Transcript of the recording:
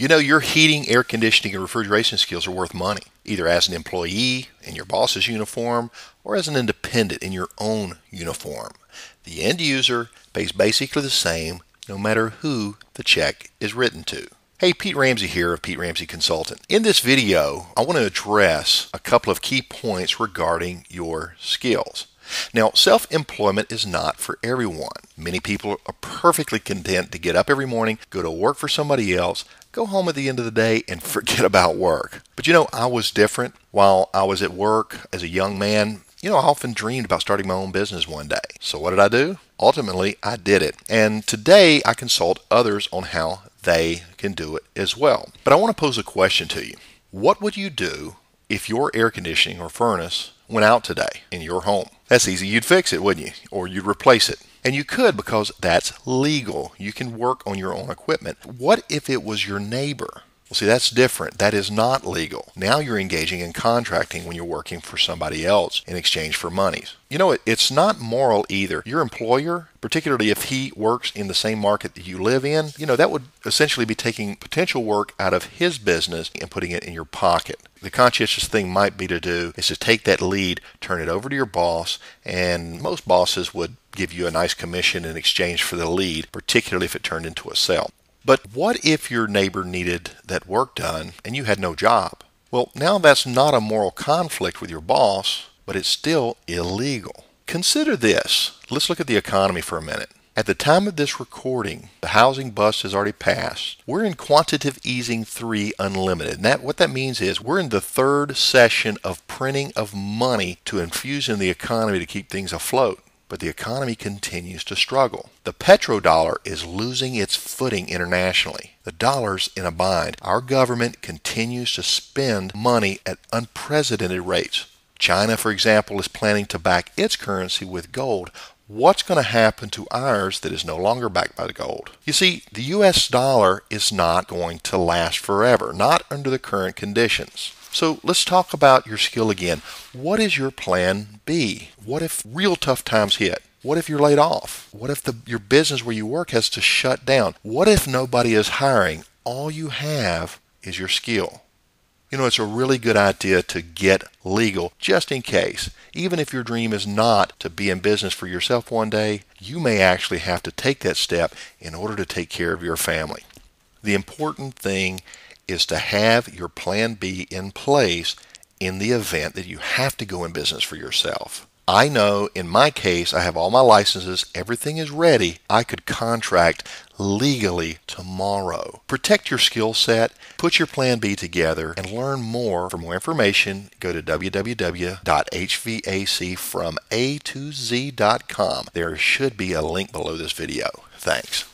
You know, your heating, air conditioning, and refrigeration skills are worth money, either as an employee in your boss's uniform or as an independent in your own uniform. The end user pays basically the same no matter who the check is written to. Hey, Pete Ramsey here of Pete Ramsey Consultant. In this video, I want to address a couple of key points regarding your skills. Now, self-employment is not for everyone. Many people are perfectly content to get up every morning, go to work for somebody else, go home at the end of the day, and forget about work. But you know, I was different. While I was at work as a young man, I often dreamed about starting my own business one day. So what did I do? Ultimately, I did it. And today, I consult others on how they can do it as well. But I want to pose a question to you. What would you do if your air conditioning or furnace went out today in your home? That's easy. You'd fix it, wouldn't you? Or you'd replace it. And you could, because that's legal. You can work on your own equipment. What if it was your neighbor? Well, see, that's different. That is not legal. Now you're engaging in contracting when you're working for somebody else in exchange for monies. It's not moral either. Your employer, particularly if he works in the same market that you live in, that would essentially be taking potential work out of his business and putting it in your pocket. The conscientious thing might be to do is to take that lead, turn it over to your boss, and most bosses would give you a nice commission in exchange for the lead, particularly if it turned into a sale. But what if your neighbor needed that work done and you had no job? Well, now that's not a moral conflict with your boss, but it's still illegal. Consider this. Let's look at the economy for a minute. At the time of this recording, the housing bust has already passed. We're in quantitative easing 3 unlimited. And what that means is we're in the third session of printing of money to infuse in the economy to keep things afloat. But the economy continues to struggle. The petrodollar is losing its footing internationally. The dollar's in a bind. Our government continues to spend money at unprecedented rates. China, for example, is planning to back its currency with gold. What's going to happen to ours that is no longer backed by gold? You see, the U.S. dollar is not going to last forever, not under the current conditions. So let's talk about your skill again. What is your plan B? What if real tough times hit? What if you're laid off? What if your business where you work has to shut down? What if nobody is hiring? All you have is your skill. It's a really good idea to get legal just in case. Even if your dream is not to be in business for yourself one day, you may actually have to take that step in order to take care of your family. The important thing is to have your plan B in place in the event that you have to go in business for yourself. I know in my case, I have all my licenses, everything is ready. I could contract legally tomorrow. Protect your skill set, put your plan B together, and learn more. For more information, go to www.hvacfromatoz.com. There should be a link below this video. Thanks.